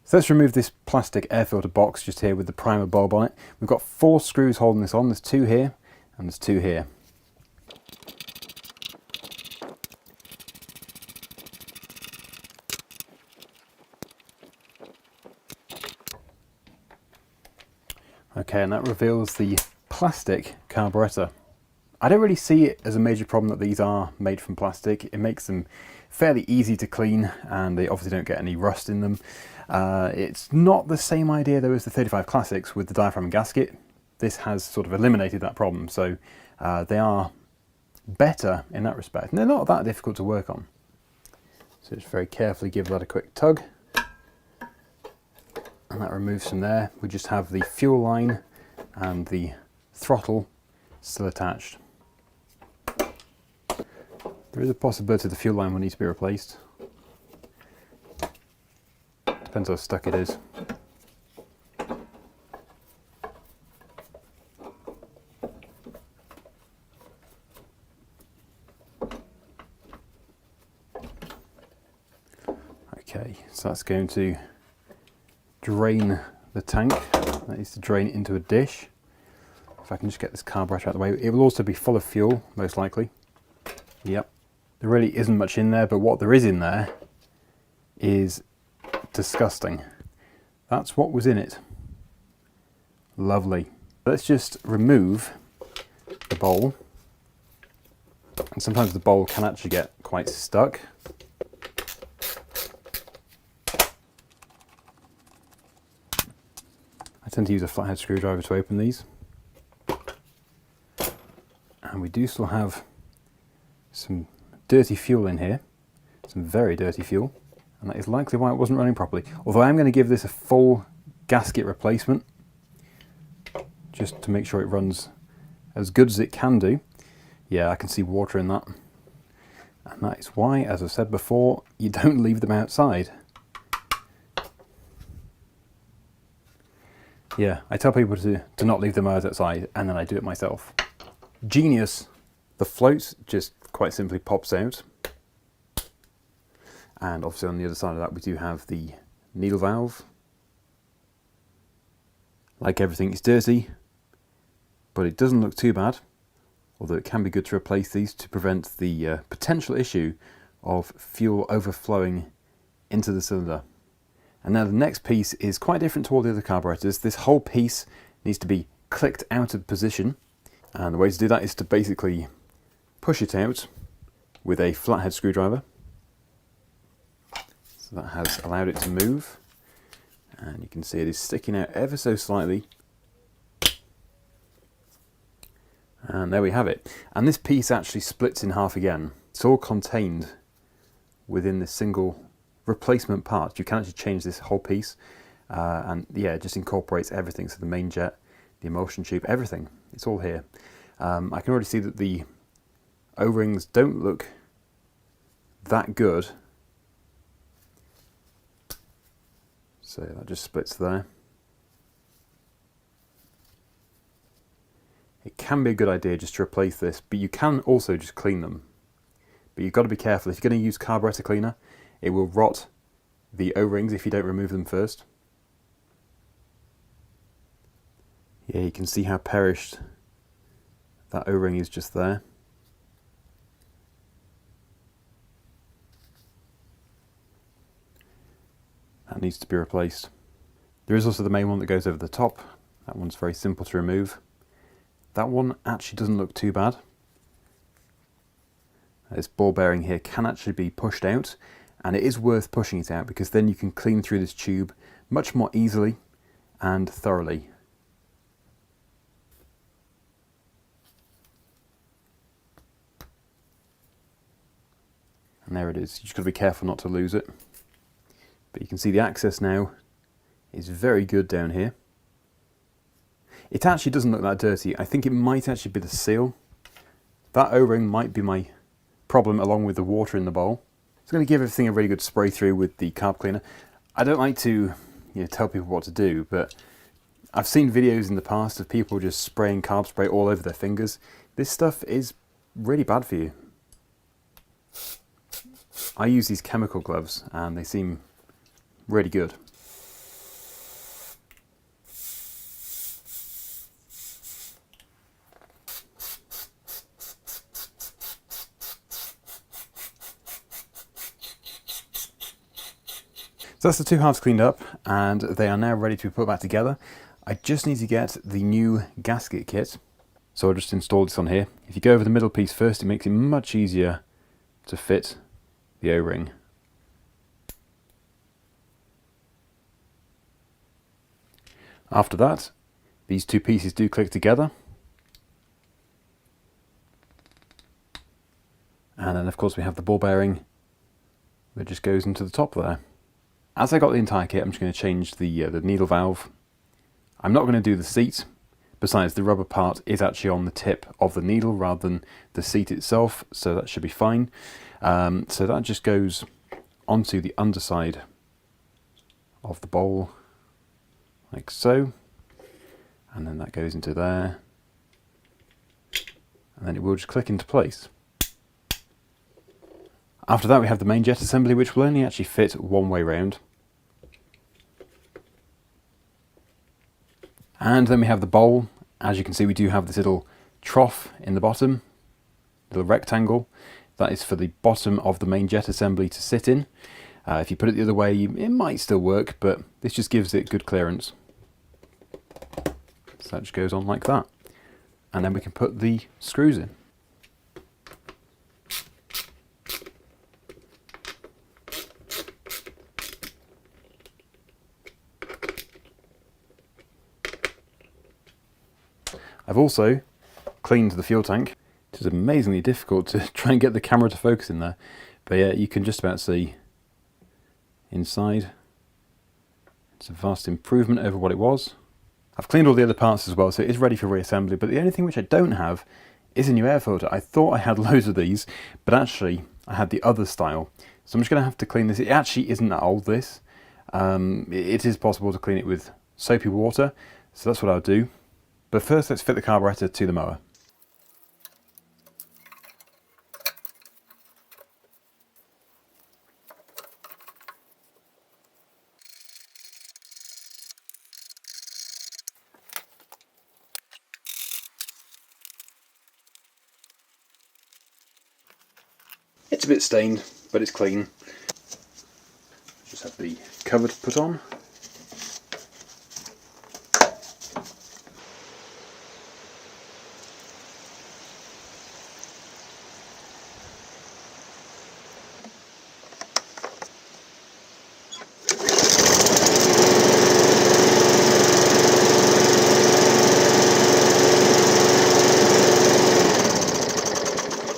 So let's remove this plastic air filter box just here with the primer bulb on it. We've got 4 screws holding this on. There's 2 here and there's 2 here. Okay, and that reveals the plastic carburetor. I don't really see it as a major problem that these are made from plastic. It makes them fairly easy to clean and they obviously don't get any rust in them. It's not the same idea though as the 35 Classics with the diaphragm and gasket. This has sort of eliminated that problem, so they are better in that respect. And they're not that difficult to work on. So just very carefully give that a quick tug. And that removes from there. We just have the fuel line and the throttle still attached. There is a possibility the fuel line will need to be replaced. Depends how stuck it is. Okay, so that's going to drain the tank. That needs to drain into a dish. If I can just get this carburetor out of the way. It will also be full of fuel, most likely. Yep. There really isn't much in there, but what there is in there is disgusting. That's what was in it. Lovely. Let's just remove the bowl. And sometimes the bowl can actually get quite stuck. I tend to use a flathead screwdriver to open these. And we do still have some dirty fuel in here, some very dirty fuel, and that is likely why it wasn't running properly. Although I'm going to give this a full gasket replacement, just to make sure it runs as good as it can do. Yeah, I can see water in that. And that is why, as I've said before, you don't leave them outside. Yeah, I tell people to not leave them outside, and then I do it myself. Genius. The float just quite simply pops out. And obviously on the other side of that we do have the needle valve. Like everything, it's dirty, but it doesn't look too bad. Although it can be good to replace these to prevent the potential issue of fuel overflowing into the cylinder. And now the next piece is quite different to all the other carburetors. This whole piece needs to be clicked out of position. And the way to do that is to basically push it out with a flathead screwdriver. So that has allowed it to move. And you can see it is sticking out ever so slightly. And there we have it. And this piece actually splits in half again. It's all contained within this single replacement part. You can actually change this whole piece. And yeah, it just incorporates everything. So the main jet, the emulsion tube, everything. It's all here. I can already see that the O-rings don't look that good. So that just splits there. It can be a good idea just to replace this, but you can also just clean them. But you've got to be careful. If you're going to use carburetor cleaner, it will rot the O-rings if you don't remove them first. Yeah, you can see how perished that O-ring is just there. That needs to be replaced. There is also the main one that goes over the top. That one's very simple to remove. That one actually doesn't look too bad. This ball bearing here can actually be pushed out, and it is worth pushing it out because then you can clean through this tube much more easily and thoroughly. And there it is. You just got to be careful not to lose it. But you can see the access now is very good down here. It actually doesn't look that dirty. I think it might actually be the seal. That O-ring might be my problem along with the water in the bowl. It's going to give everything a really good spray through with the carb cleaner. I don't like to tell people what to do, but I've seen videos in the past of people just spraying carb spray all over their fingers. This stuff is really bad for you. I use these chemical gloves and they seem really good. So that's the two halves cleaned up, and they are now ready to be put back together. I just need to get the new gasket kit, so I'll just install this on here. If you go over the middle piece first, it makes it much easier to fit the O-ring. After that, these two pieces do click together. And then of course we have the ball bearing that just goes into the top there. As I got the entire kit, I'm just going to change the needle valve. I'm not going to do the seat. Besides, the rubber part is actually on the tip of the needle rather than the seat itself, so that should be fine. So that just goes onto the underside of the bowl, like so. And then that goes into there. And then it will just click into place. After that we have the main jet assembly, which will only actually fit one way round. And then we have the bowl. As you can see, we do have this little trough in the bottom, little rectangle. That is for the bottom of the main jet assembly to sit in. If you put it the other way, it might still work, but this just gives it good clearance. So that just goes on like that. And then we can put the screws in. I've also cleaned the fuel tank. It is amazingly difficult to try and get the camera to focus in there. But yeah, you can just about see inside. It's a vast improvement over what it was. I've cleaned all the other parts as well, so it is ready for reassembly. But the only thing which I don't have is a new air filter. I thought I had loads of these, but actually I had the other style. So I'm just going to have to clean this. It actually isn't that old, this. It is possible to clean it with soapy water, so that's what I'll do. But first, let's fit the carburetor to the mower. It's a bit stained, but it's clean. Just have the cover put on.